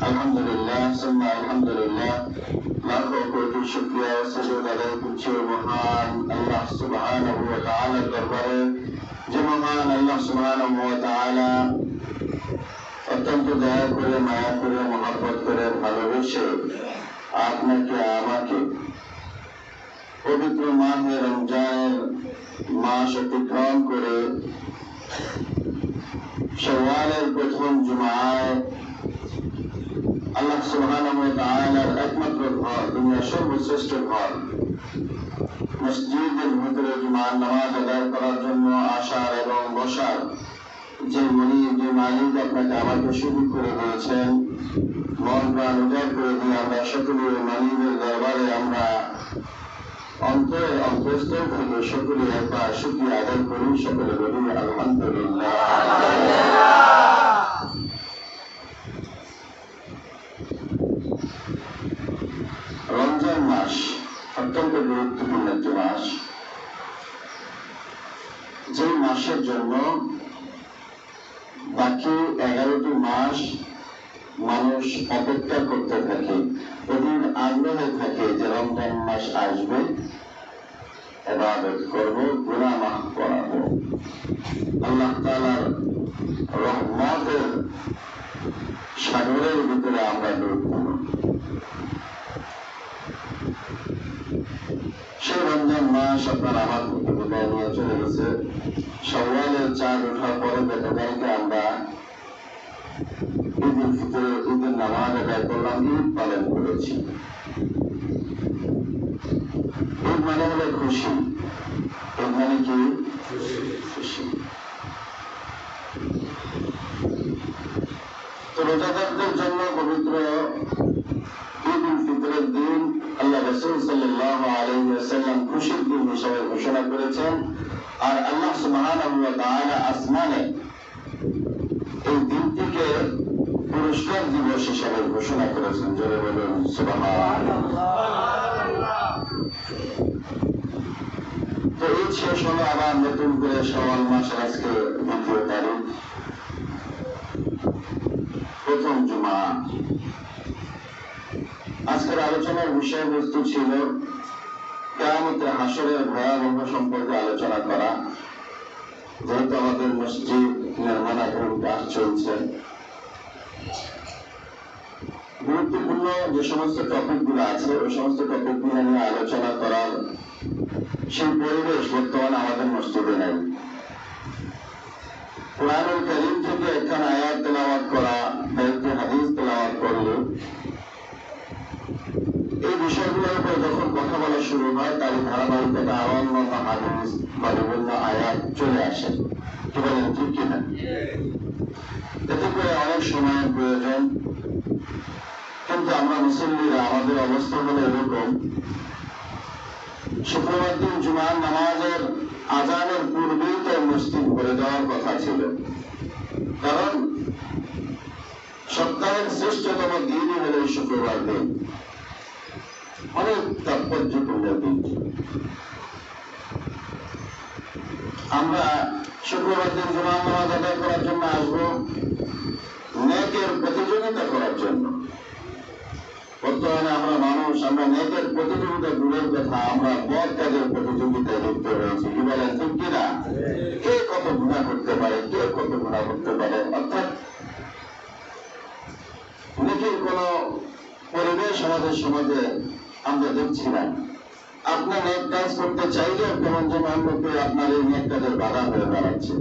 আলহামদুলিল্লাহ সুম্মা আলহামদুলিল্লাহ, লাখো কোটি শুকরিয়া ও সুজুদ আদায় করছি মহান আল্লাহ সুবহানাহু ওয়া তাআলার দরবারে, যে মহান আল্লাহ সুবহানাহু ওয়া তাআলা অত্যন্ত দয়া করে, মায়া করে, মহব্বত করে, ভালোবেসে আপনাকে আমাকে পবিত্র মাহে রমজানের মাস অতিক্রম করে শাওয়ালের প্রথম জুমায় আল্লাহ সুবহানাহু ওয়া তাআলার একমাত্র ঘর, দুনিয়ার সর্বশ্রেষ্ঠ ঘর মসজিদের ভিতরে জুমার নামাজ আদায় করার জন্য আসার এবং বসার যে মালিক আপনাকে আমাকে সুযোগ করে দিয়েছেন, মন প্রাণ উজাড় করে দিয়ে আমরা সকলে মালিকের দরবারে আমরা অন্তঃস্থল থেকে সকলে একবার শুকরিয়া আদায় করি, সকলে বলি আলহামদুলিল্লাহ। রমজান মাস অত্যন্ত গুরুত্বপূর্ণ একটি মাস, যে মাসের জন্য বাকি 11টি মাস মানুষ অপেক্ষা করতে থাকে, অধীর আগ্রহে থাকে যে রমজান মাস আসবে, ইবাদত করব, গুনাহ মাফ করাবো, আল্লাহ তাআলার রহমতের সাগরের ভিতরে আমরা ডুবব। সেই রমজান মাস আপনার আমার থেকে বিদায় নিয়ে চলে গেছে। শাওয়ালের চাঁদ ওঠার পরে গতকালকে আমরা ঈদুল ফিতর, ঈদের নামাজ আদায় করলাম, ঈদ পালন করেছি। ঈদ মানে হলো খুশি, ঈদ মানে কি? খুশি। তো রোজাদারদের জন্য পবিত্র ঈদুল ফিতরের দিন আল্লাহ রাসূল সাল্লাল্লাহু আলাইহি ওয়াসাল্লাম খুশির দিন হিসেবে ঘোষণা করেছেন, আর আল্লাহ সুবহানাহু ওয়া তাআলা আসমানে এই দিনটিকে পুরস্কার দিবস হিসেবে ঘোষণা করেছেন। জোরে বলুন সুবহানাল্লাহ। তো ঈদ শেষ হলো, আবার নতুন করে শাওয়াল মাসের আজকে 2 তারিখ, প্রথম জুমা। আজকের আলোচনার বিষয়বস্তু ছিল কিয়ামতের হাসরের ভয়াবহ সম্পর্কে আলোচনা করা। যেহেতু আমাদের মসজিদ নির্মাণাধীন কাজ চলছে, গুরুত্বপূর্ণ যে সমস্ত টপিকগুলো আছে ওই সমস্ত টপিকগুলো নিয়ে আলোচনা করার সেই পরিবেশ বর্তমানে আমাদের মসজিদে নেই। কুরআনুল কারীম থেকে একখানা আয়াত তেলাওয়াত করা, একটি হাদিস তেলাওয়াত করলে এই বিষয়গুলোর উপর যখন কথা বলা শুরু হয়, তার ধারাবাহিকতা অন্যান্য হাদিস বা বিভিন্ন আয়াত চলে আসে। কি বলেন, ঠিক কিনা? এতে করে অনেক সময়ের প্রয়োজন, কিন্তু আমরা মুসল্লিরা আমাদের অবস্থা হলো এরকম, শুক্রবার দিন জুমার নামাজের আজানের পূর্বেই তো মসজিদ ভরে যাওয়ার কথা ছিল, কারণ সপ্তাহের শ্রেষ্ঠতম দিনই হল এই শুক্রবার দিন, অনেক তাৎপর্যপূর্ণ দিন। আমরা শুক্রবার দিন জুমার নামাজ আদায় করার জন্য আসবো নেকের প্রতিযোগিতা করার জন্য। বর্তমানে আমরা মানুষ, আমরা নেকের প্রতিযোগিতা দূরের কথা, আমরা বদ কাজের প্রতিযোগিতায় লিপ্ত হয়েছি। কি বলেন, ঠিক কিনা? কে কত গুনাহ করতে পারে, কে কত গুনাহ করতে পারে, অর্থাৎ নেকের কোন পরিবেশ আমাদের সমাজে আমরা দেখছি না। আপনার নেক কাজ করতে চাইলেও কেমন যেন অন্যকে আপনার এই নেক কাজের বাধা হয়ে দাঁড়াচ্ছে।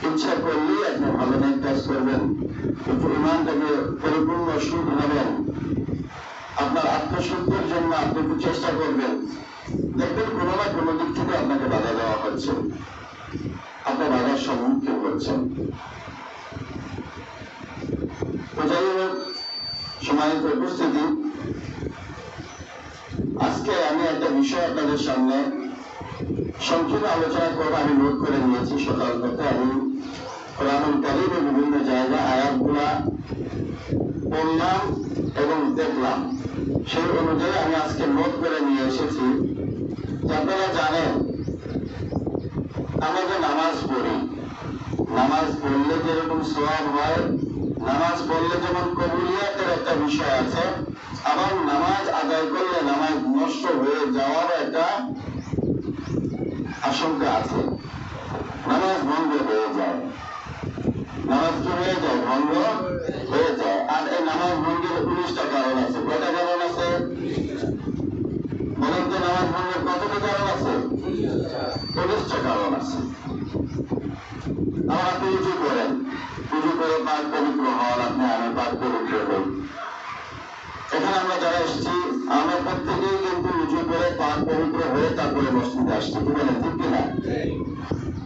ইচ্ছা করলেই আপনি ভালো নেক কাজ করবেন, কিন্তু ইমানটাকে পরিপূর্ণ সুখ হবেন, আপনার আত্মশুদ্ধির জন্য আপনি একটু চেষ্টা করবেন, দেখবেন কোনো না কোনো দিক থেকে আপনাকে বাধা দেওয়া হচ্ছে, আপনি বাধার সম্মুখীন হচ্ছেন। তো যাই হোক, সম্মানিত উপস্থিতি, আজকে আমি একটা বিষয় আপনাদের সামনে সংক্ষেপে আলোচনা করব। আমি নোট করে নিয়েছি সকাল থেকে, আমি কুরআনুল কারীমের বিভিন্ন জায়গায় আয়াতগুলা পড়লাম এবং দেখলাম, সেই অনুযায়ী আমি আজকে নোট করে নিয়ে এসেছি। আপনারা জানেন আমরা যে নামাজ পড়ি, নামাজ পড়লে যেরকম সওয়াব হয়, নামাজ পড়লে যেমন বিষয় আছে, আবার নামাজ আদায় করলে নামাজ নষ্ট হয়ে যাওয়ার একটা আশঙ্কা আছে। নামাজ ভঙ্গ হয়ে যায়, নামাজ কি হয়ে যায়? ভঙ্গ হয়ে যায়। আর এই নামাজ ভঙ্গের 19টা কারণ আছে। কয়টা কারণ আছে বলেন তো? নামাজ ভঙ্গের কতটা কারণ আছে? 19টা কারণ আছে। আবার আপনি উজু করেন, উজু করে পাক পবিত্র হন, আপনি আমি পাক পবিত্র হই। এখানে আমরা যারা এসেছি আমরা প্রত্যেকেই কিন্তু উজু করে পাক পবিত্র হয়ে তারপরে মসজিদে আসছি, কি বলেন? ঠিক কিনা?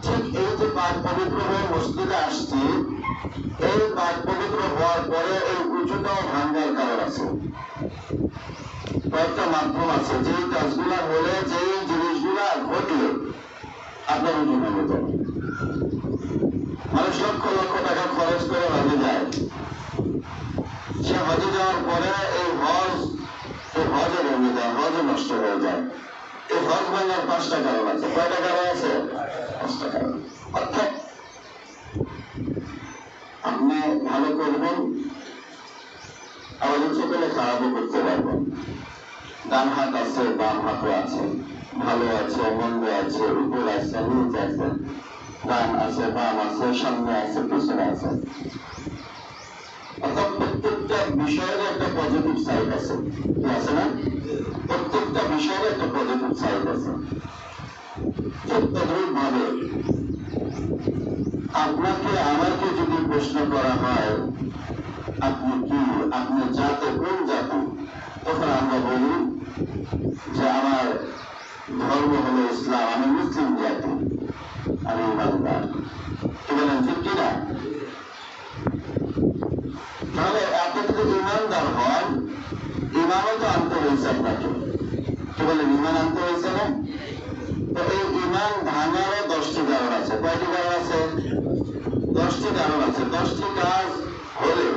ঠিক এই যে পাক পবিত্র হয়ে মসজিদে আসছি, এই পাক পবিত্র হওয়ার পরে এই উজুটাও ভাঙ্গার কারণ আছে। কয়েকটা মাধ্যম আছে, যেই কাজগুলা হলে, যেই জিনিসগুলা ঘটলে আপনার উজু ভেঙে যাবে। মানুষ লক্ষ লক্ষ টাকা খরচ করে হজে যায়, সে হজে যাওয়ার পরে এই হজে ভেঙে যায়, হজে নষ্ট হয়ে যায়। এই হজ ভাঙার 5টা কারণ আছে। কয়টা কারণ আছে? 5টা কারণ। অর্থাৎ আপনি ভালো করবেন, আবার ইচ্ছে করলে খারাপও করতে পারবেন। ডান হাত আছে, বাম হাতও আছে, ভালো আছে, মন্দ আছে, উপর আছে, নিচ আছে, ডান আছে, বাম আছে, সামনে আছে, পিছনে আছে। অর্থাৎ প্রত্যেকটা বিষয়ের একটা পজিটিভ সাইড আছে, আছে না? প্রত্যেকটা বিষয়ের একটা পজিটিভ সাইড আছে। তদ্রুপ ভাবে আপনাকে আমাকে যদি প্রশ্ন করা হয় আপনি কি, আপনি জাতে কোন জাতি, তখন আমরা বলি যে আমার ধর্ম হলো ইসলাম, আমি মুসলিম জাতি, আমি ইমানদার। কি বলেন? ঠিক কিনা? তাহলে আপনি যদি ইমানদার হন, ইমানও তো আনতে হয়েছে আপনাকে। কি বলেন? ইমান আনতে হয়েছে না? তো এই ইমান ভাঙারও 10টি কারণ আছে। কয়টি কারণ আছে? 10টি কারণ আছে। 10টি কাজ হলে,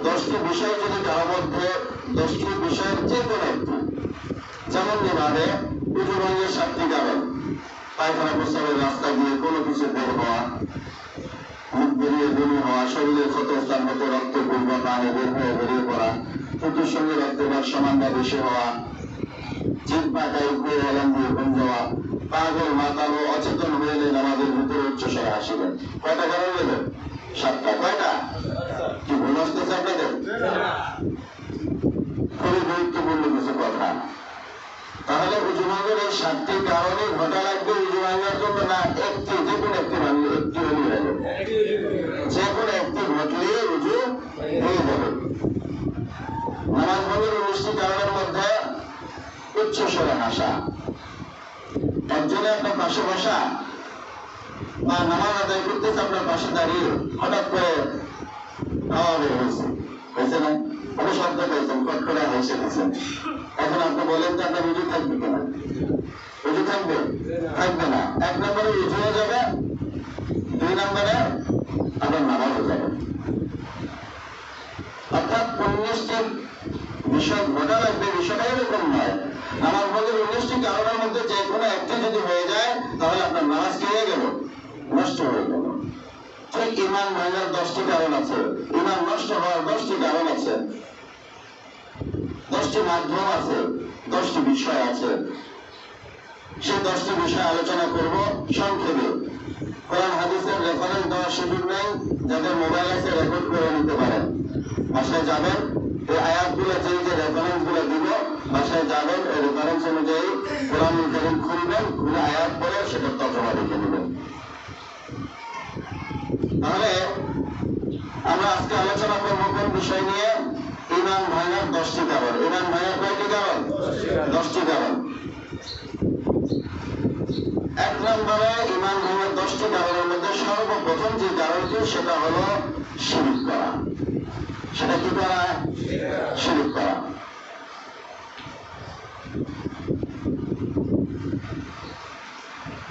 10টি বিষয় যদি কারোর মধ্যে, 10টি বিষয়ের যে কোনো একটি, যেমন নিভাবে উজু ভঙ্গের 7টি কারণ: পায়খানা প্রস্রাবের রাস্তা দিয়ে কোনো কিছু বের হওয়া, মুখ বেরিয়ে বমি হওয়া, শরীরের ক্ষত স্থান হতে রক্ত পূর্ব পানে বের হয়ে বেরিয়ে পড়া, পুতুর সঙ্গে রক্তপাত সমান বা বেশি হওয়া, জিভ পাকায় উপরে এলাম দিয়ে ঘুম যাওয়া, পাগল মাতাল ও অচেতন হয়ে এলেন আমাদের ভিতরে উচ্চস্বরে হাসিলেন। কয়টা কারণ হলো? 7টা। কয়টা? কি ভুল আসতেছে আপনাদের? খুবই গুরুত্বপূর্ণ কিছু কথা। তাহলে উজু ভাঙার এই 7টি কারণে ঘটা লাগবে উজু ভাঙার জন্য, না একটি, যে কোনো একটি ভাঙলে একটি হলে যাবে, যে কোনো একটি ঘটলে উজু হয়ে যাবে। নামাজ ভঙ্গের 19টি কারণের মধ্যে উচ্চস্বরে হাসা, একজনে আপনার পাশে বসা বা নামাজ আদায় করতেছে আপনার পাশে দাঁড়িয়ে হঠাৎ করে খাওয়া বের হয়েছে, হয়েছে না? কোনো শব্দ পেয়েছেন, কট করে হেসে দিচ্ছেন। এখন আপনি বলেন যে আপনার উজু থাকবে কিনা? উজু থাকবে? থাকবে না। 1 নম্বরে উজু হয়ে যাবে, 2 নম্বরে আপনার নামাজও যাবে। অর্থাৎ 19টি বিষয় ঘটা লাগবে, বিষয়টা এরকম নয়। নামাজ ভঙ্গের 19টি কারণের মধ্যে যে কোনো একটি যদি হয়ে যায় তাহলে আপনার নামাজ কি হয়ে গেল? নষ্ট হয়ে গেল। ঠিক ইমান ভাঙার 10টি কারণ আছে, ইমান নষ্ট হওয়ার 10টি কারণ আছে, 10টি মাধ্যম আছে, 10টি বিষয় আছে। সেই 10টি বিষয় আলোচনা করব সংক্ষেপে। কোরআন হাদিসের রেফারেন্স দেওয়ার সুযোগ নেই, যাদের মোবাইল আছে রেকর্ড করে নিতে পারেন। বাসায় যাবেন, এই আয়াতগুলো যে রেফারেন্স গুলো দিব, বাসায় যাবেন, এই রেফারেন্স অনুযায়ী কোরআন কারীম খুলবেন, খুলে আয়াত পড়ে সেটা তর্জমা লিখে নেবেন। তাহলে আমরা আজকে আলোচনা করবো কোন বিষয় নিয়ে? ইমান ভাঙার 10টি কারণ। ইমান ভাঙার কয়টি কারণ? 10টি কারণ। 1 নম্বরে ইমান ভাঙার 10টি কারণের মধ্যে সর্বপ্রথম যে কারণটি সেটা হলো শিরক করা। সেটা কি করা? শিরক করা।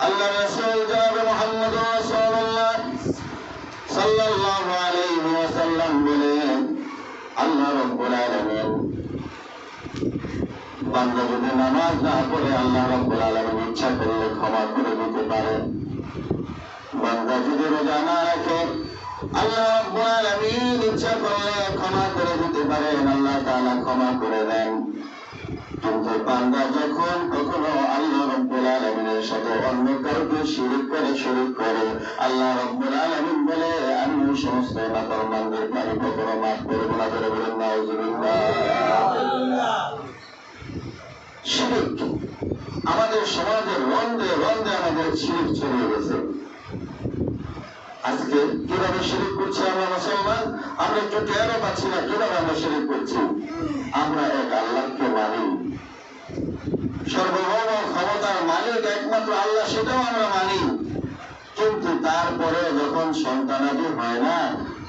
আল্লাহ রাসূল জনাবে মুহাম্মদ রাসূলুল্লাহ সাল্লাল্লাহু আলাইহি ওয়াসাল্লাম বলেন, আল্লাহ রাব্বুল আলামিন বান্দা যদি নামাজ না পড়ে আল্লাহ রাব্বুল আলামিন ইচ্ছা করলে ক্ষমা করে দিতে পারেন। বান্দা যদি রোজা না রাখে আল্লাহ রাব্বুল আলামিন ইচ্ছা করলে ক্ষমা করে দিতে পারেন, আল্লাহ তাআলা ক্ষমা করে দেন। কিন্তু বান্দা যখন কখনো আল্লাহ রাব্বুল আলামিনের সাথে অন্য কাউকে শিরক করে আল্লাহ রাব্বুল আলামিন বলে আমি ওই সমস্ত নাফরমানদের আমি কখনো মাফ করব না। করে বলেন নাউজুবিল্লাহ। শিরক আমাদের সমাজের রন্ধে রন্ধে আমাদের শিরক ছড়িয়ে গেছে। আজকে কিভাবে শিরক করছি আমরা মুসলমান? আমরা একটু টেরও পাচ্ছি না কিভাবে আমরা শিরক করছি। আমরা এক আল্লাহকে মানি, সর্বভৌম ক্ষমতার মালিক একমাত্র আল্লাহ, সেটাও আমরা মানি। কিন্তু তারপরে যখন সন্তানাদি হয় না,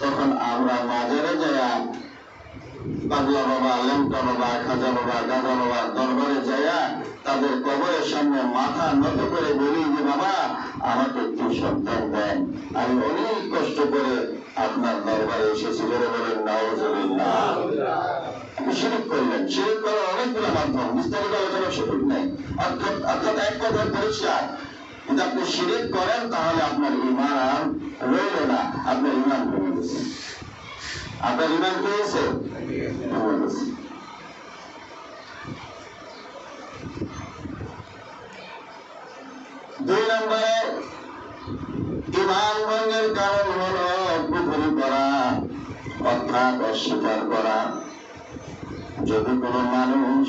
তখন আমরা মাজারে যাইয়া পাগলা বাবা, লেংটা বাবা, খাজা বাবা, গাজা বাবার দরবারে যাইয়া তাদের কবরের সামনে মাথা নত করে বলি যে বাবা আমাকে একটু সন্তান দেন, আমি অনেক কষ্ট করে আপনার দরবারে এসেছি। বলে বলেন নাউজুবিল্লাহ। শিরক করলেন। শিরক করার অনেকগুলো মাধ্যম, বিস্তারিত আলোচনার সুযোগ নেই। অর্থাৎ এক কথা পরিষ্কার, যদি আপনি শিরক করেন তাহলে আপনার ঈমান রইল না, আপনার ঈমান ভেঙে গেছে। আপনার ঈমান কি হয়েছে? ভেঙে গেছে। দুই নম্বরে ঈমান ভঙ্গের কারণ হলো কুফরি করা, অর্থাৎ অস্বীকার করা। যদি কোন মানুষ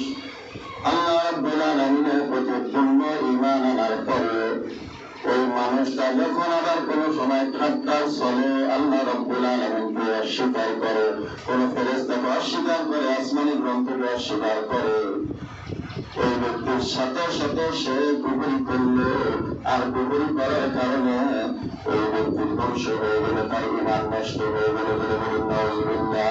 আল্লাহ রাব্বুল আলামিনের প্রতি পূর্ণ ঈমান আনার পরে ওই মানুষটা যখন আবার কোন সময় ঠাট্টা চলে, আল্লাহ রাব্বুল আলামিনকে অস্বীকার করে, কোন ফেরেশতাকে অস্বীকার করে, আসমানি গ্রন্থকে অস্বীকার করে, ওই ব্যক্তির সাথে সাথে সে কুফরি করলো। আর কুফরি করার কারণে ওই ব্যক্তির ধ্বংস হয়ে গেলে, তার ঈমান নষ্ট হয়ে গেলে। বলে বলেন নাউজুবিল্লাহ।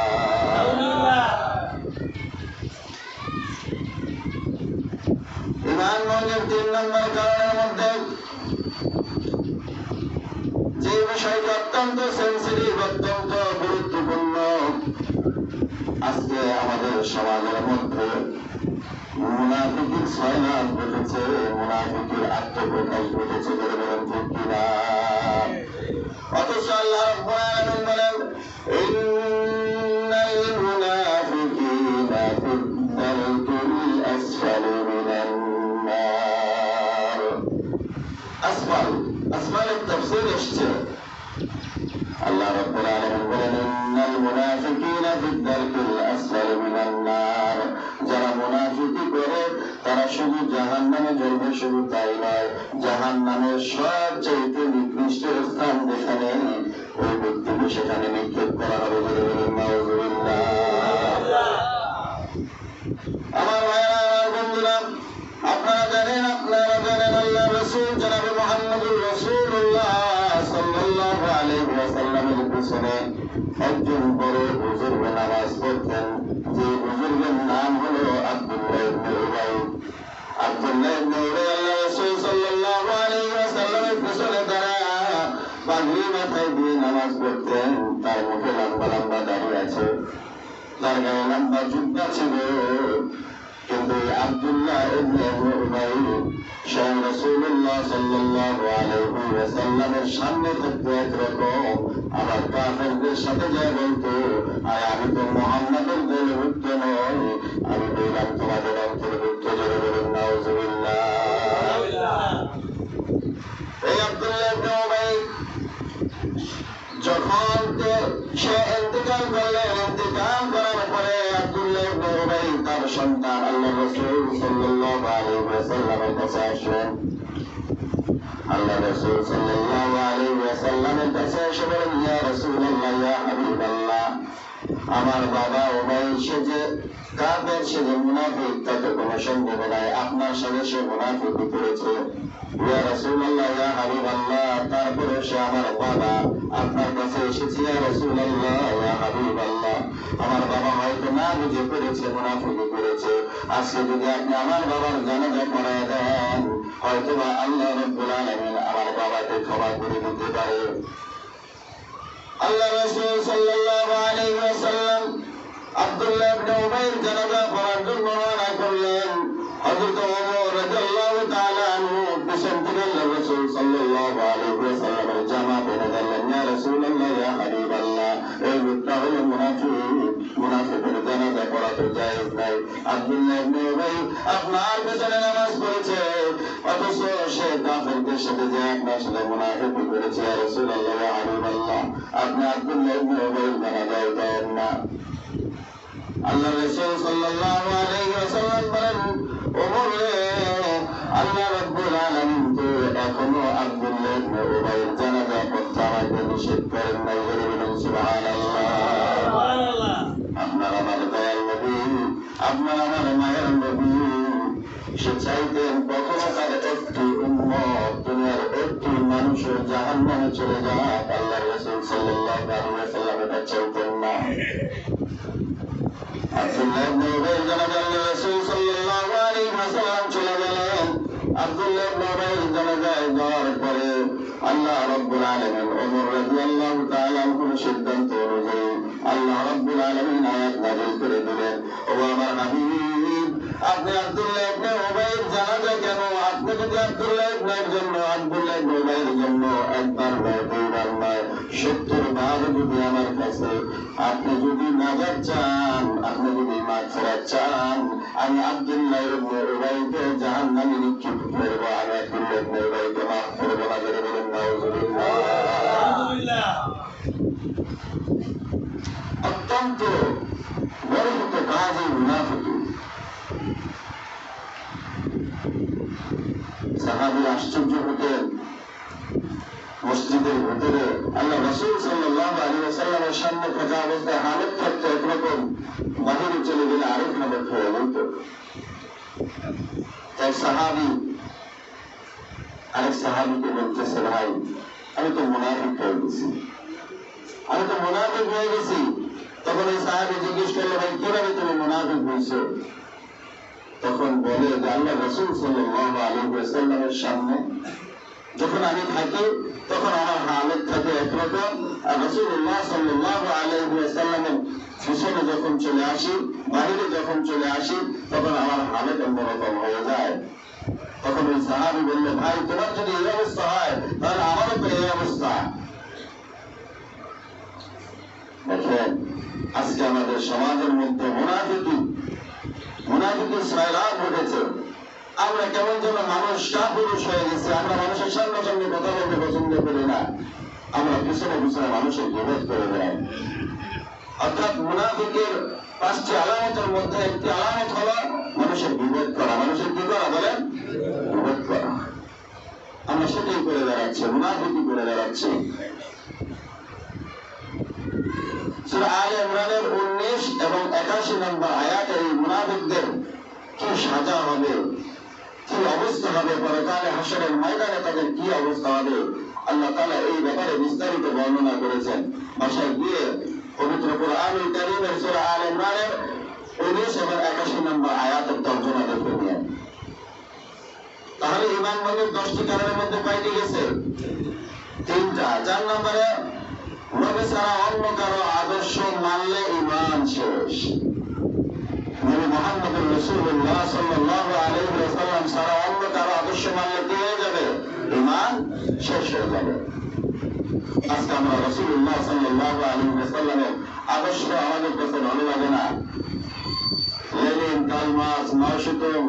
ঈমান ভঙ্গের 3 নম্বর কারণের মধ্যে যে বিষয়টি অত্যন্ত সেন্সিটিভ, অত্যন্ত গুরুত্বপূর্ণ, আজকে আমাদের সমাজের মধ্যে মুনাফিকের ছয়লাভ ঘটেছে, মুনাফিকের আত্মপ্রকাশ ঘটেছে। বলে বলেন ঠিক কিনা? অথচ আল্লাহ রাব্বুল আলামিন বলেন ইন্নাল মুনাফিকিনা ফিদ দারকিল আসফালি মিনান নার। আসফালের তাফসীর এসেছে, আল্লাহ রাব্বুল আলামিন বলেন ইন্নাল মুনাফিকিনা ফিদ দারকিল আসফালি মিনান নার। যারা মুনাফিকি করে তারা শুধু জাহান্নামে জ্বলবে। শুধু তাই নয়, জাহান্নামের সবচেয়ে নিকৃষ্ট স্থান যেখানে, ওই ব্যক্তিকে সেখানে নিক্ষেপ করা হবে। বলে বলেন নাউজুবিল্লাহ। আমার ভাইরা, আমার বন্ধুরা, আপনারা জানেন আল্লাহ রাসূল জনাবে মুহাম্মদুর রাসূলুল্লাহ সাল্লাল্লাহু আলাইহি ওয়াসাল্লামের পিছনে একজন বড় বুজুর্গ নামাজ পড়তেন, যে বুজুর্গের নাম হলো আব্দুল্লাহ ইবনে উবাই। আব্দুল্লাহ ইবনে উবাই আল্লাহ রাসূল সাল্লাল্লাহু আলাইহি ওয়াসাল্লামের পিছনে দাঁড়ায়া পাগড়ি মাথায় দিয়ে নামাজ পড়তেন। তার মুখে লম্বা লম্বা দাড়ি আছে, তার গায়ে লম্বা জুব্বা ছিল। কিন্তু আব্দুল্লাহ ইবনে উবাই স্বয়ং রাসূলুল্লাহ সাল্লাল্লাহু আলাইহি ওয়াসাল্লামের সামনে থাকতে একরকম, আবার কাফেরদের সাথে যা বলতো, আর আমি তো মুহাম্মাদের দলভুক্ত নই, আমি বললাম তোমাদের অন্তর্ভুক্ত। জোরে বলেন নাউজুবিল্লাহ। এই আব্দুল্লাহ ইবনে উবাই যখন সে ইন্তেকাল করলেন, ইন্তেকাল করার পরে আব্দুল্লাহ ইবনে উবাই তার সন্তান আল্লাহ রাসূল সাল্লাল্লাহু আলাইহি ওয়াসাল্লামের কাছে আসলেন। আল্লাহ রাসূল সাল্লাল্লাহু আলাইহি ওয়াসাল্লামের কাছে এসে বলেন, ইয়া রাসূলুল্লাহ, ইয়া হাবিবাল্লাহ, আমার বাবা উবাই সে যে কাফের, সে যে মুনাফিক, তাতে কোনো সন্দেহ নাই, আপনার সাথে সে মুনাফিকি করেছে। ইয়া রাসূলুল্লাহ, ইয়া হাবিবাল্লাহ, তারপরে সে আমার বাবা, আপনার কাছে এসেছি। ইয়া রাসূলুল্লাহ, ইয়া হাবিবাল্লাহ, আমার বাবা হয়তো না বুঝে করেছে, মুনাফিকি করেছে। আজকে যদি আপনি আমার বাবার জানাজা পড়ায় দেন, হয়তো বা আল্লাহ রাব্বুল আলামিন আমার বাবাকে ক্ষমা করে দিতে পারে। আল্লাহ রাসূল সাল্লাল্লাহু আলাইহি ওয়াসাল্লাম আব্দুল্লাহ ইবনে উবাইর জানাজা পড়ার জন্য রওনা করলেন। হযরত ওমর রাদিয়াল্লাহু তাআলা আনহু পিছন থেকে আল্লাহ রাসূল সাল্লাল্লাহু আলাইহি ওয়াসাল্লামের জামা পরে দিলেন। ইয়া রাসূলুল্লাহ, ইয়া হাবিবাল্লাহ, এই লোকটা হলো মুনাফিক, তো জায়েজ নাই। আব্দুল্লাহ ইবনে উবাই আপনার পেছনে নামাজ পড়েছে, অথচ সে কাফেরদের সাথে যে আপনার সাথে মুনাফিকি করেছে। ইয়া রাসূলুল্লাহ, ইয়া হাবিবাল্লাহ, আপনি আব্দুল্লাহ ইবনে উবাই জানাজায় দেন না। আল্লাহ রাসূল সাল্লাল্লাহু আলাইহি ওয়াসাল্লাম বলেন, ওমর রে, আল্লাহ রাব্বুল আলামিন তো এখনো আব্দুল্লাহ ইবনে উবাইয়ের জানাজা পড়তে আমাকে নিষেধ করেন নাই। বলুন সুবহানাল্লাহ। আপনার আমার দয়াল নবী, আপনার আমার মায়ের নবী, সে চাইতেন কখনো তার একটি উম্মত, দুনিয়ার একটি মানুষের জাহান্নামে চলে যাক। আল্লাহ রাসূল সাল্লাল্লাহু আলাইহি ওয়াসাল্লাম এটা চাইতেন না। আব্দুল্লাহ ইবনে উবাইয়ের জানাজা আল্লাহ রাসূল সাল্লাল্লাহু আলাইহি ওয়াসাল্লাম চলে গেলেন। আব্দুল্লাহ ইবনে উবাইয়ের জানাজায় যাওয়ার পরে আল্লাহ রাব্বুল আলামিন ওমর রাদিয়াল্লাহু তাআলা আনহুর সিদ্ধান্ত অনুযায়ী আল্লাহ রাব্বুল আলামিন আয়াত নাযিল করে দিলেন, ও আমার হাবিব, আপনি আব্দুল্লাহ ইবনে উবাইয়ের জানাজা কেন? আপনি যদি আব্দুল্লাহ ইবনের জন্য, আব্দুল্লাহ ইবনে উবাইয়ের জন্য একবার নয়, দুইবার নয়, 70 বার যদি আমার কাছে আপনি যদি নাজাত চান, আপনি যদি মাগফিরাত চান, আমি আব্দুল্লাহ ইবনে উবাইকে জাহান্নামে নিক্ষেপ করব। আমি আব্দুল্লাহ ইবনে উবাইকে মাফ করব না। বলে বলেন নাউযুবিল্লাহ। অত্যন্ত বড় কাজ এই মুনাফিকি। সাহাবী আশ্চর্য হতেন, মসজিদের ভিতরে আল্লাহ রাসূল সাল্লাল্লাহু আলাইহি ওয়াসাল্লামের সামনে থাকা অবস্থায় হালত থাকতো একরকম, বাহিরে চলে গেলে আরেক হালত হয়ে যেত। এক সাহাবী আরেক সাহাবীকে বলতেছে, ভাই, আমি তো মুনাফিক হয়ে গেছি, আমি তো মুনাফিক হয়ে গেছি। তখন এই সাহাবী জিজ্ঞেস করলো, ভাই, কিভাবে তুমি মুনাফিক হয়েছো? তখন বলে যে আল্লাহ রাসূল সাল্লাল্লাহু আলাইহি ওয়াসাল্লামের সামনে যখন আমি থাকি তখন আমার হালত থাকে একরকম, আর রাসূলুল্লাহ সাল্লাল্লাহু আলাইহি ওয়াসাল্লামের পিছনে যখন চলে আসি, বাহিরে যখন চলে আসি, তখন আমার হালত অন্যরকম হয়ে যায়। তখন ওই সাহাবী বললো, ভাই, তোমার যদি এই অবস্থা হয় তাহলে আমারও তো এই অবস্থা। দেখেন, আজকে আমাদের সমাজের মধ্যে মুনাফিকি সয়লাব ঘটেছে। আমরা কেমন যেন মানুষ কাপুরুষ হয়ে গেছে। আমরা মানুষের সামনে সামনে কথা বলতে পছন্দ করি না, আমরা পিছনে পিছনে মানুষের বিরোধ করে দেয়। অর্থাৎ মুনাফিকের 5টি আলামতের মধ্যে একটি আলামত হলো মানুষের বিরোধ করা। মানুষের কি করা বলেন? বিরোধ করা। আমরা সেটাই করে দাঁড়াচ্ছি, মুনাফিকি করে দাঁড়াচ্ছি। সূরা আলে ইমরানের 19 এবং 81 নম্বর আয়াতে এই মুনাফিকদের কি সাজা হবে, কি অবস্থা হবে, পরকালে হাসরের ময়দানে তাদের কি অবস্থা হবে, আল্লাহ তাআলা এই ব্যাপারে বিস্তারিত বর্ণনা করেছেন। বাসায় গিয়ে পবিত্র কুরআনুল কারীমের সূরা আলে ইমরানের 19 এবং 81 নম্বর আয়াতের তর্জমা দেখে নিন। তাহলে ঈমান মনের 10টি কারণের মধ্যে কয়টি গেছে? 3টা। 4 নম্বরে, নবী ছাড়া অন্য কারো আদর্শ মানলে ঈমান শেষ। নবী মুহাম্মদুর রাসূলুল্লাহ সাল্লাল্লাহু আলাইহি ওয়াসাল্লাম ছাড়া অন্য কারো আদর্শ মানলে কি হয়ে যাবে? ঈমান শেষ হয়ে যাবে। আজকে আমরা রাসূলুল্লাহ সাল্লাল্লাহু আলাইহি ওয়াসাল্লামের আদর্শ আমাদের কাছে ভালো লাগে না। লেনিন, কার্ল মার্কস, মাও সেতুং,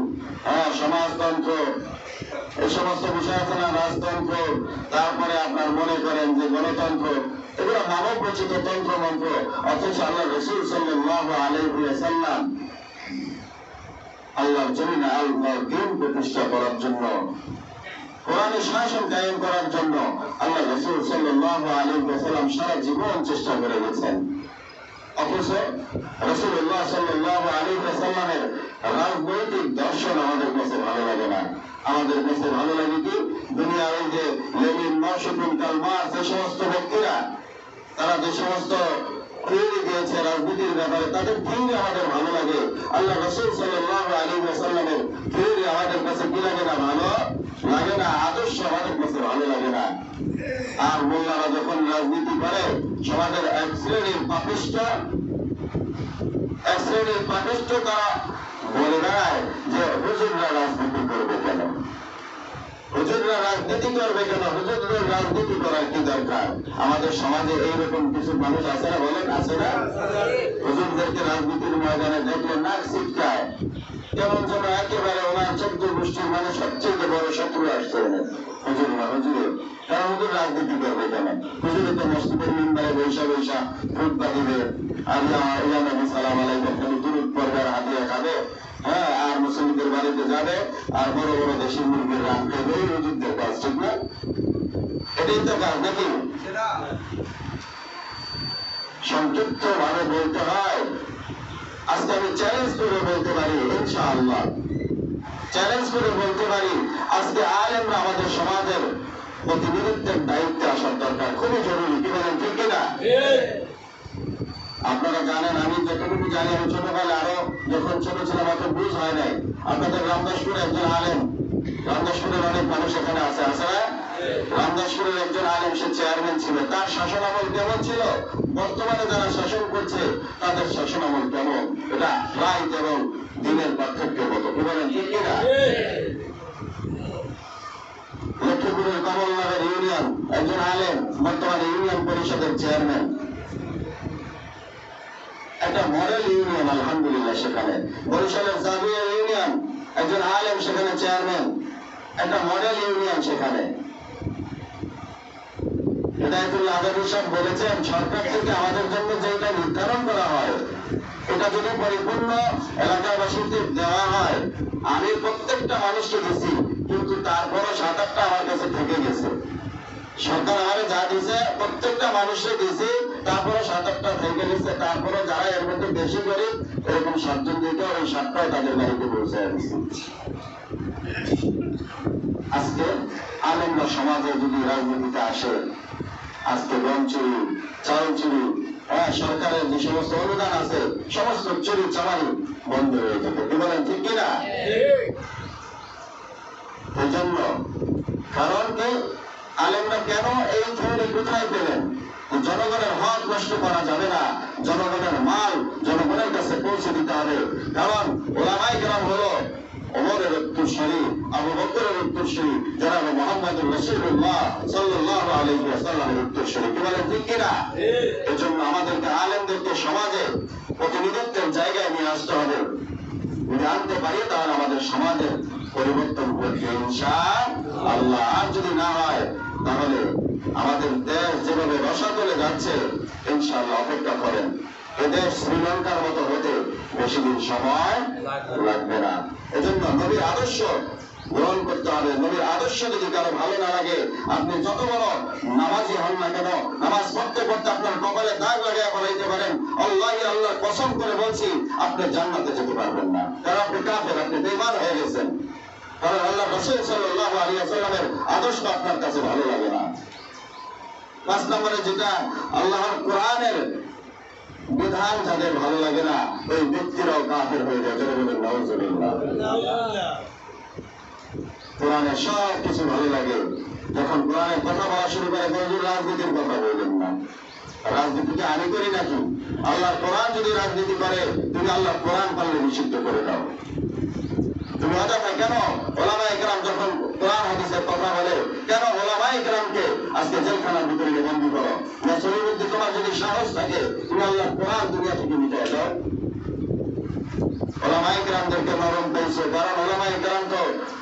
সমাজতন্ত্র, এই সমস্ত বিষয় আছে না, রাজতন্ত্র, তারপরে আপনার মনে করেন যে গণতন্ত্র, এগুলো মানব রচিত তন্ত্র মন্ত্র। অথচ আল্লাহ রাসূল সাল্লাল্লাহু আলাইহি ওয়াসাল্লাম আল্লাহর জমিনে আল্লাহর দ্বীন প্রতিষ্ঠা করার জন্য, কোরআনের শাসন কায়েম করার জন্য আল্লাহ রাসূল সাল্লাল্লাহু আলাইহি ওয়াসাল্লাম সারা জীবন চেষ্টা করে গেছেন। অথচ রাসূলুল্লাহ সাল্লাল্লাহু আলাইহি ওয়াসাল্লামের রাজনৈতিক দর্শন আমাদের কাছে ভালো লাগে না। আমাদের কাছে ভালো লাগে কি, দুনিয়ার এই যে লেনিন, মাও সেতুং, কার্ল মার্কস, এই সমস্ত ব্যক্তিরা তারা যে সমস্ত থিওরি দিয়েছে রাজনীতির ব্যাপারে, তাদের থিওরি আমাদের ভালো লাগে। আল্লাহ রাসূল সাল্লাল্লাহু আলাইহি ওয়াসাল্লামের থিওরি আমাদের কাছে কি লাগে না? ভালো লাগে না। আদর্শ আমাদের কাছে ভালো লাগে না। আর মোল্লারা যখন রাজনীতি করে, সমাজের এক শ্রেণীর পাপিষ্ঠ তারা বলে বেড়ায় যে হুজুররা রাজনীতি করবে কেন? হুজুররা রাজনীতি করবে কেন? হুজুরদের রাজনীতি করার কি দরকার? আমাদের সমাজে এইরকম কিছু মানুষ আছে না? বলেন, আছে না? হুজুরদের আলেমদেরকে রাজনীতির ময়দানে দেখলে নাক ছিটকায়, কেমন যেন একেবারে ওনার 14 গোষ্ঠীর মানে সবচেয়ে বড় শত্রু আসছে হুজুর না হুজুরে। কারণ হুজুর রাজনীতি করবে কেন? হুজুরে তো মসজিদের মিম্বারে বৈশা বৈশা খুতবা দিবে, ইয়া নবী সালাম আলাইকুম খালি দুরূদ পড়বে আর হাদিয়া খাবে, হ্যাঁ, আর মুসলিমদের বাড়িতে যাবে আর বড় বড় দেশের মুরগির রান খাবে, এই হুজুরদের কাজ, ঠিক না? এটাই তো কাজ নাকি? সংক্ষিপ্ত ভাবে বলতে হয়, আজকে আমি চ্যালেঞ্জ করে বলতে পারি, ইনশাআল্লাহ চ্যালেঞ্জ করে বলতে পারি, আজকে আলেমরা আমাদের সমাজের প্রতিনিধিত্বের দায়িত্বে আসার দরকার, খুবই জরুরি। কি বলেন, ঠিক কিনা? আপনারা জানেন, আমি যতটুকু জানি, আমি ছোটবেলা আরো যখন ছোট ছিলাম অত বুঝ হয় নাই। আপনাদের রামদাসপুরে একজন আলেম, রামদাসপুরের অনেক মানুষ এখানে আছে, আছে না? রামদাসপুরের একজন আলেম, সে চেয়ারম্যান ছিল। তার শাসন আমল কেমন ছিল? বর্তমানে যারা শাসন করছে তাদের শাসন আমল কেমন? এটা রাইট এবং দিনের পার্থক্যের মতো। কি বলেন, ঠিক কিনা? লক্ষ্মীপুরের কমলনগর ইউনিয়ন একজন আলেম, বর্তমানে ইউনিয়ন পরিষদের চেয়ারম্যান, একটা মডেল ইউনিয়ন আলহামদুলিল্লাহ। সেখানে বরিশালের জাবিয়া ইউনিয়ন একজন আলেম, সেখানে চেয়ারম্যান, একটা মডেল ইউনিয়ন। সেখানে হিদায়াতুল্লাহ আজাদী সাহেব বলেছেন, সরকার থেকে আমাদের জন্য যেটা নির্ধারণ করা হয় এটা যদি পরিপূর্ণ এলাকাবাসীদের দেওয়া হয়, আমি প্রত্যেকটা মানুষকে দিচ্ছি, কিন্তু তারপরও 7-8টা আমার কাছে থেকে গেছে। সরকার আমারে যা দিছে প্রত্যেকটা মানুষকে দিয়েছে, তারপরে 7-8টা থেকে গেছে, তারপরে যারা এর মধ্যে বেশি করে এরকম 7জন দিতে, ওই 7টাও তাদের বাড়িতে পৌঁছায় দিচ্ছে। আজকে আলেমরা সমাজে যদি রাজনীতিতে আসে, আজকে গম চুরি, চাল চুরি, সরকারের যে সমস্ত অনুদান আছে সমস্ত চুরি চামারি বন্ধ হয়ে যেত। কি বলেন, ঠিক কিনা? এই জন্য কারণ কি, আলেমরা কেন এই থিওরি কোথায় পেলেন? জনগণের হক নষ্ট করা যাবে না, জনগণের মাল জনগণের কাছে পৌঁছে দিতে হবে। কারণ ওলামায়ে কেরাম হলো ওমরের উত্তরসূরি, আবু বকরের উত্তরসূরি, জনাব মুহাম্মদুর রাসূলুল্লাহ সাল্লাল্লাহু আলাইহি ওয়াসাল্লামের উত্তরসূরি। কি বলেন, ঠিক কিনা? এজন্য আমাদেরকে আলেমদেরকে সমাজে প্রতিনিধিত্বের জায়গায় নিয়ে আসতে হবে। যদি আনতে পারি তাহলে আমাদের সমাজের পরিবর্তন ঘটবে ইনশাআল্লাহ। আর যদি না হয় তাহলে আমাদের দেশ যেভাবে রসাতলে যাচ্ছে, ইনশাআল্লাহ অপেক্ষা করেন, এদেশ শ্রীলঙ্কার মতো হতে বেশি দিন সময় লাগবে না। এজন্য নবীর আদর্শ গ্রহণ করতে হবে। নবীর আদর্শ যদি কারো ভালো না লাগে, আপনি যত বড় নামাজি হন না কেন, নামাজ পড়তে পড়তে আপনার কপালে দাগ লাগিয়ে বলাইতে পারেন, আল্লাহি আল্লাহ কসম করে বলছি, আপনি জান্নাতে যেতে পারবেন না। কারণ আপনি কাফের, আপনি বেঈমান হয়ে গেছেন। কারণ আল্লাহ রাসূল সাল্লাল্লাহু আলাইহি ওয়াসাল্লামের আদর্শ আপনার কাছে ভালো লাগে না। 5 নম্বরে যেটা, আল্লাহর কোরআনের বিধান যাদের ভালো লাগে না, ওই ব্যক্তিরাও কাফের হয়ে যায়। যারা বলেন নাউজুবিল্লাহ। কোরআনের সব কিছু ভালো লাগে, যখন কোরআনের কথা বলা শুরু করে, হুজুর রাজনীতির কথা বলবেন না। রাজনীতিকে আমি করি নাকি? আল্লাহর কোরআন যদি রাজনীতি করে, তুমি আল্লাহর কোরআন পারলে নিষিদ্ধ করে দাও। তুমি অযথা কেন ওলামায়ে কেরাম যখন কোরআন হাদিসের কথা বলে, কেন ওলামায়ে কেরামকে আজকে জেলখানার ভিতরে বন্দী করো? সলিমুদ্দিন, তোমার যদি সাহস থাকে, তুমি আল্লাহর কোরআন দুনিয়া থেকে মিটাই দাও। ওলামায়ে কেরামদেরকে নরম পেয়েছে, কারণ ওলামায়ে কেরাম তো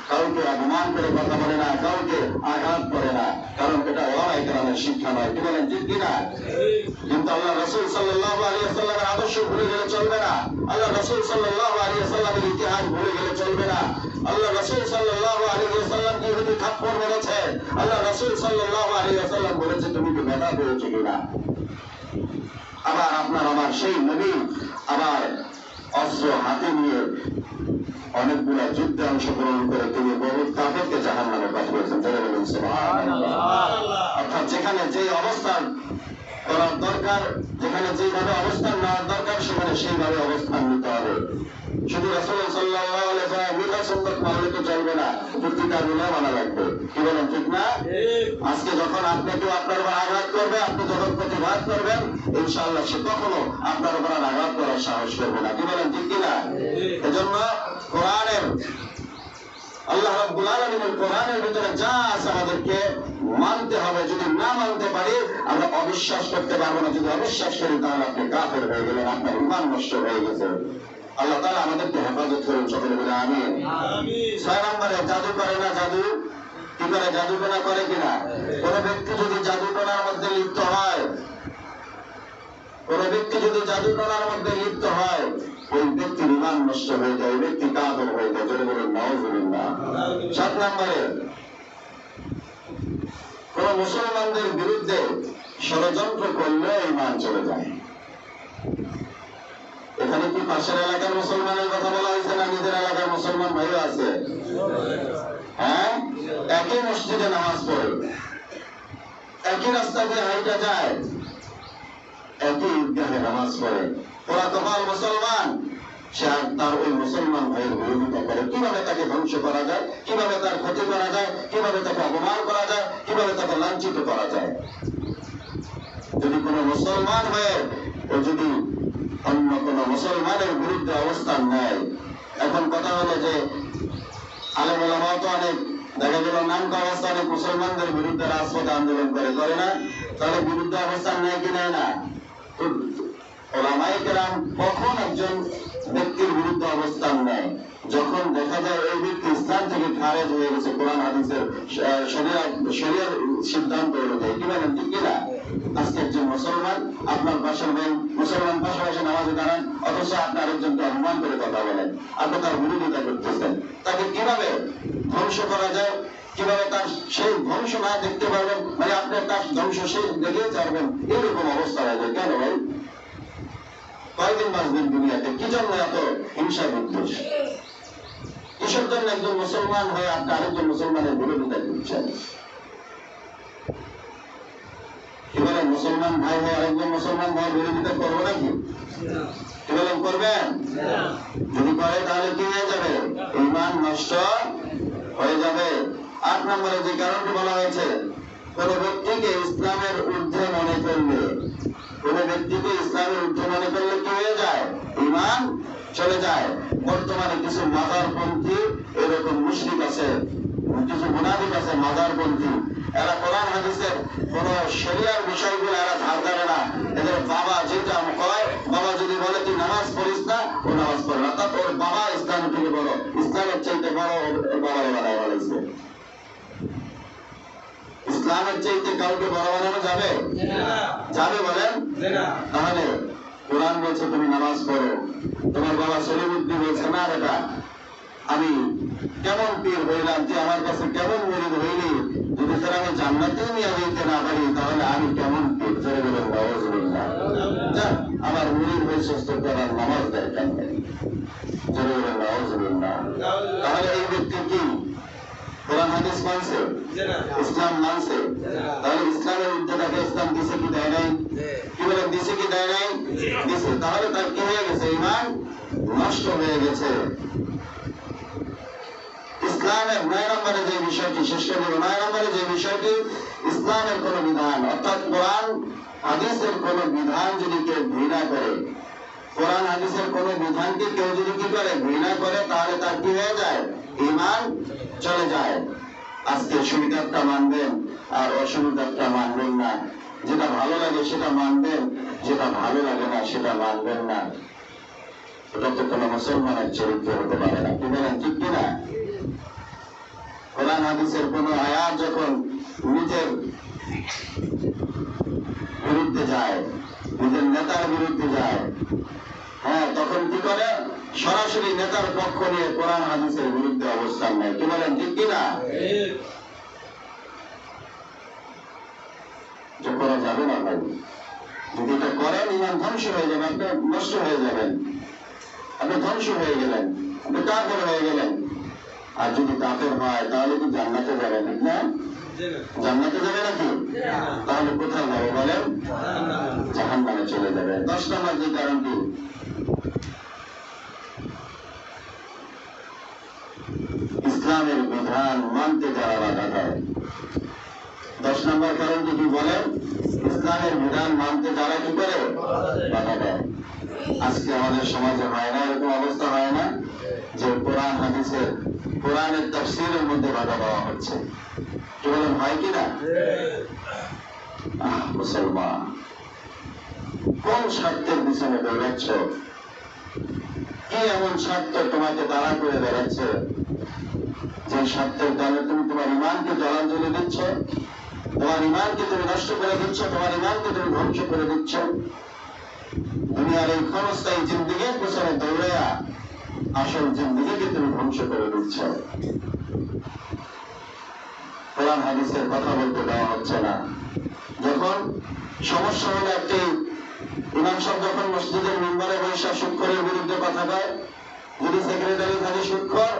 কাউকে অপমান করে কথা বলে না, কাউকে আঘাত করে না, কারণ এটা ওলামায়ে কেরামের শিক্ষা নয়। কি বলেন, ঠিক কিনা? কিন্তু আল্লাহ রাসূল সাল্লাল্লাহু আলাইহি ওয়াসাল্লামের আদর্শ ভুলে গেলে চলবে না। আল্লাহ রাসূল সাল্লাল্লাহু আলাইহি ওয়াসাল্লামের ইতিহাস ভুলে গেলে চলবে না। আল্লাহ রাসূল সাল্লাল্লাহু আলাইহি ওয়াসাল্লামকে যদি থাপ্পড় মেরেছে, আল্লাহ রাসূল সাল্লাল্লাহু আলাইহি ওয়াসাল্লাম বলেছে, তুমি কি ব্যথা পেয়েছো কিনা? আবার আপনার আমার সেই নবী আবার অস্ত্র হাতে নিয়ে অনেকগুলো যুদ্ধে অংশগ্রহণ করে তিনি বহু কাফেরকে জাহান্নামে পাঠিয়েছেন। যারা বলেন সুবহানাল্লাহ। অর্থাৎ যেখানে যে অবস্থান করার দরকার, যেখানে যেভাবে অবস্থান নেওয়ার দরকার, সেখানে সেইভাবে অবস্থান নিতে হবে। শুধু রাসূল সাল্লাল্লাহু আলাইহি ওয়াসাল্লাম মিথ্যা সুন্নাত মানলে তো চলবে না, যুক্তিকার মিলা মানা লাগবে। কি বলেন, ঠিক না? আজকে যখন আপনাকে আপনার উপর আঘাত করবে, আপনি যখন প্রতিবাদ করবেন, ইনশাআল্লাহ সে কখনো আপনার উপর আঘাত করার সাহস করবে না। কি বলেন, ঠিক কিনা? এজন্য কোরআনের, আল্লাহ রাব্বুল আলামিনের কোরআনের ভিতরে যা আছে আমাদেরকে মানতে হবে। যদি না মানতে পারি আমরা অবিশ্বাস করতে পারবো না। যদি অবিশ্বাস করি তাহলে আপনি কাফের হয়ে গেলেন, আপনার ঈমান নষ্ট হয়ে গেছে। আল্লাহ তাআলা আমাদেরকে হেফাজত করুন, সকলে বলে আমিন। 6 নম্বরে জাদু করে না, জাদু কি করে? জাদুটোনা করে কিনা? কোন ব্যক্তি যদি জাদুটোনার মধ্যে লিপ্ত হয়, কোন ব্যক্তি যদি জাদুটোনার মধ্যে লিপ্ত হয়, ওই ব্যক্তির ঈমান নষ্ট হয়ে যায়, ওই ব্যক্তি কাফের হয়ে যায়। জোরে বলুন নাউযুবিল্লাহ। 7 নম্বরে কোন মুসলমানদের বিরুদ্ধে ষড়যন্ত্র করলে ঈমান চলে যায়। এখানে কি পাশের এলাকার মুসলমানের কথা বলা হয়েছে না নিজের এলাকার মুসলমান ভাইও আছে? হ্যাঁ, একই মসজিদে নামাজ পড়ে, একই রাস্তা দিয়ে হাইটা যায়, একই ঈদগাহে নামাজ পড়ে, ওরা কপাল মুসলমান, সে তার ওই মুসলমান ভাইয়ের বিরোধিতা করে। কিভাবে তাকে ধ্বংস করা যায়, কিভাবে তার ক্ষতি করা যায়, কিভাবে তাকে অপমান করা যায়, কিভাবে তাকে লাঞ্ছিত করা যায়। যদি কোন মুসলমান হয়ে ও যদি অন্য কোন মুসলমানের বিরুদ্ধে অবস্থান নেয়, এখন কথা হলো যে আলেম ওলামাও তো অনেক দেখা গেল নামকা অবস্থানে মুসলমানদের বিরুদ্ধে রাজপথে আন্দোলন করে না? তাহলে বিরুদ্ধে অবস্থান নেয় কি নেয় না? ওলামায়ে কেরাম কখন একজন ব্যক্তির বিরুদ্ধে অবস্থান নেয়? যখন দেখা যায় এই ব্যক্তি ইসলাম থেকে খারেজ হয়ে গেছে, কোরআন হাদিসের শরীয়তের সিদ্ধান্ত অনুযায়ী। কি বলেন, ঠিক কিনা? আজকে একজন মুসলমান আপনার পাশের মুসলমান পাশাপাশি নামাজে দাঁড়ান, অথচ আপনার একজনকে অপমান করে কথা বলেন, আপনি তার বিরোধিতা করতেছেন। তাকে কিভাবে ধ্বংস করা যায়, কিভাবে তার সেই ধ্বংস না দেখতে পারবেন, মানে আপনি তার ধ্বংস সেই দেখে ছাড়বেন, এরকম অবস্থা হয়ে যায়। কেন ভাই? কয়দিন বাঁচবেন দুনিয়াতে? কি জন্য এত হিংসা বিদ্বেষ? কিসের জন্য একজন মুসলমান হয়ে আপনি আরেকজন মুসলমানের বিরোধিতা করছেন? কি বলেন, মুসলমান ভাই হয়ে আরেকজন মুসলমান ভাই বিরোধিতা করবো নাকি? কি বলেন, করবেন? যদি করে তাহলে কি হয়ে যাবে? ঈমান নষ্ট হয়ে যাবে। 8 নম্বরে যে কারণটি বলা হয়েছে, কোন ব্যক্তিকে ইসলামের ঊর্ধ্বে মনে করলে, কোন ব্যক্তিকে ইসলামের ঊর্ধ্বে মনে করলে কি হয়ে যায়? ঈমান চলে যায়। বর্তমানে কিছু মাজারপন্থী এরকম মুশরিক আছে, কিছু মুনাফিক আছে মাজারপন্থী, এরা কোরআন হাদিসের কোন শরিয়ার বিষয়গুলো এরা ধার ধারে না। এদের বাবা যেটা কয়, বাবা যদি বলে তুই নামাজ পড়িস না, ও নামাজ পড়ে না। তারপর ওর বাবা ইসলাম থেকে বড়, ইসলামের চাইতে বড় বাবারে বানায় বলেছে। ইসলামের চাইতে কাউকে বড় বানানো যাবে? যাবে বলেন? তাহলে কোরআন বলছে তুমি নামাজ পড়ো, তোমার বাবা সলিমুদ্দিন বলছে না বেটা আমি কেমন পীর হইলাম, তুই আমার কাছে কেমন মুরিদ হইলি, যদি তোর আমি জান্নাতেও নিয়ে যেতে না পারি তাহলে আমি কেমন পীর? জোরে বলেন নাউযুবিল্লাহ। আমার মুরিদ হয়ে সুস্থ করার নামাজ দরকার নেই। জোরে বলেন নাউযুবিল্লাহ। তাহলে এই ব্যক্তি কি কোরআন হাদিস মানছে, ইসলাম মানছে? তাহলে ইসলামের উদ্যোগটাকে ইসলাম দিছে কি দেয় নাই? কি বলেন, দিছে কি দেয় নাই? দিছে। তাহলে তার কি হয়ে গেছে? ঈমান নষ্ট হয়ে গেছে। ইসলামের 9 নম্বরে যে বিষয়টি, শেষ করে দেব, 9 নম্বরে যে বিষয়টি, ইসলামের কোন বিধান অর্থাৎ কোরআন হাদিসের কোন বিধান যদি কেউ ঘৃণা করে, কোরআন হাদিসের কোন বিধানকে কেউ যদি কি করে? ঘৃণা করে, তাহলে তার কি হয়ে যায়? ঈমান চলে যায়। আজকে সুবিধাটা মানবেন আর অসুবিধাটা মানবেন না। যেটা ভালো লাগে সেটা মানবেন, যেটা ভালো লাগে না সেটা মানবেন না। এটা তো কোন মুসলমানের চরিত্র হতে পারে না। কি বলেন, ঠিক কিনা? কোরআন হাদিসের কোন আয়াত যখন নিজের বিরুদ্ধে যায়, নিজের নেতার বিরুদ্ধে যায়, হ্যাঁ, তখন কি করে? সরাসরি নেতার পক্ষ নিয়ে কোরআন হাদিসের বিরুদ্ধে অবস্থান নেয়। কি বলেন, ঠিক কিনা? যে করা যাবে না ভাই, যদি এটা করেন ঈমান ধ্বংস হয়ে যাবে, আপনি নষ্ট হয়ে যাবেন, আপনি ধ্বংস হয়ে গেলেন, আপনি কাফের হয়ে গেলেন। আর যদি কাফের হয় তাহলে কি জান্নাতে যাবেন? ঠিক না? জান্নাতে যাবে নাকি? তাহলে কোথায় যাবে বলেন? জাহান্নামে চলে যাবে। 10 নম্বর যে কারণটি, ইসলামের বিধান মানতে যারা বাধা দেয়। 10 নম্বর কারণটি কি বলেন? ইসলামের বিধান মানতে যারা কি করে? বাধা দেয়। আজকে আমাদের সমাজে হয় না, এরকম অবস্থা হয় না যে কোরআন হাদিসের কোরআনের তাফসীরের মধ্যে বাধা দেওয়া হচ্ছে। কি বলেন, হয় কিনা? মুসলমান, কোন স্বার্থের পিছনে দৌড়াচ্ছ? কি এমন স্বার্থ তোমাকে তাড়া করে বেড়াচ্ছে যে স্বার্থের দ্বারা তুমি তোমার ইমানকে জলাঞ্জলি দিচ্ছ, তোমার ইমানকে তুমি নষ্ট করে দিচ্ছ, তোমার ইমানকে তুমি ধ্বংস করে দিচ্ছ? দুনিয়ার এই ক্ষণস্থায়ী জিন্দিগির পিছনে দৌড়াইয়া আসল জিন্দিগিকে তুমি ধ্বংস করে দিচ্ছ। কোরআন হাদিসের কথা বলতে দেওয়া হচ্ছে না। যখন সমস্যা হলো, একটি ইমাম সাহেব যখন মসজিদের মিম্বরে বৈশা সুদখোরের বিরুদ্ধে কথা কয়, যদি সেক্রেটারি থাকে সুদখোর,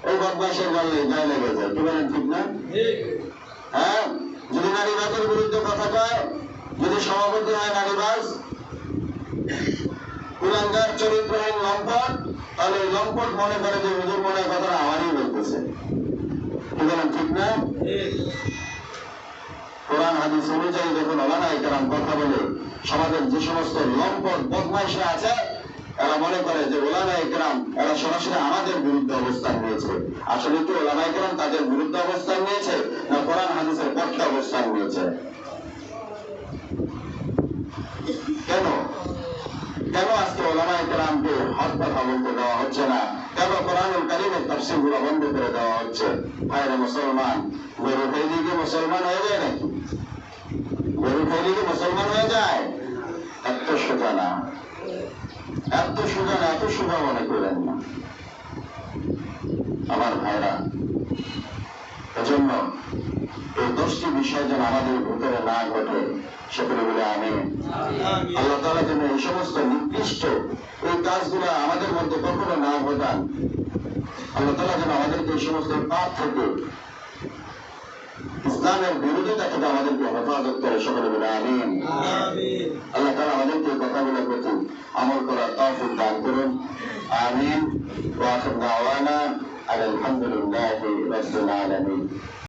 ওই বদমাশের গায়ে লেগে যায়। কি বলেন, ঠিক না? হ্যাঁ, যদি নারীবাজের বিরুদ্ধে কথা কয়, যদি সভাপতি হয় নারীবাজ, কুলাঙ্গার চরিত্রহীন লম্পট, তাহলে ওই লম্পট মনে করে যে হুজুর মনে কথাটা আমারই বলতেছে। কি বলেন, ঠিক না? কোরআন হাদিস অনুযায়ী যখন ওলামায়ে কেরাম কথা বলে, সমাজের যে সমস্ত লম্পট বদমাইশরা আছে, এরা মনে করে যে ওলামায়ে কেরাম এরা সরাসরি আমাদের বিরুদ্ধে অবস্থান নিয়েছে। আসলে কি ওলামায়ে কেরাম তাদের বিরুদ্ধে অবস্থান নিয়েছে না কোরআন হাদিসের পক্ষে অবস্থান নিয়েছে? কেন কেন আজকে ওলামায়ে কেরামকে হক কথা বলতে দেওয়া হচ্ছে না? কেন কোরআনুল কারীমের তাফসীরগুলো বন্ধ করে দেওয়া হচ্ছে? ভাইরা মুসলমান, গরু খাইলে কি মুসলমান হয়ে যায় নাকি? গরু খাইলে কি মুসলমান হয়ে যায়? এত সোজা না, এত সোজা না, এত সোজা মনে করেন না আমার ভাইরা। এজন্য এই 10টি বিষয় যেন আমাদের ভিতরে না ঘটে, সেগুলো বলে আমি আল্লাহ তাআলা যেন এই সমস্ত নিকৃষ্ট এই কাজগুলো আমাদের মধ্যে কখনো না ঘটান। আল্লাহ তাআলা যেন আমাদেরকে এই সমস্ত পাপ থেকে, ইসলামের বিরোধিতা থেকে আমাদেরকে হেফাজত করে, সকলে বলে আমিন। আল্লাহ তাআলা আমাদেরকে এই কথাগুলোর প্রতি আমল করার তৌফিক দান করুন, আমিন। ওয়া আখিরু দাওয়ানা আলহামদুলিল্লাহি রাব্বিল আলামিন।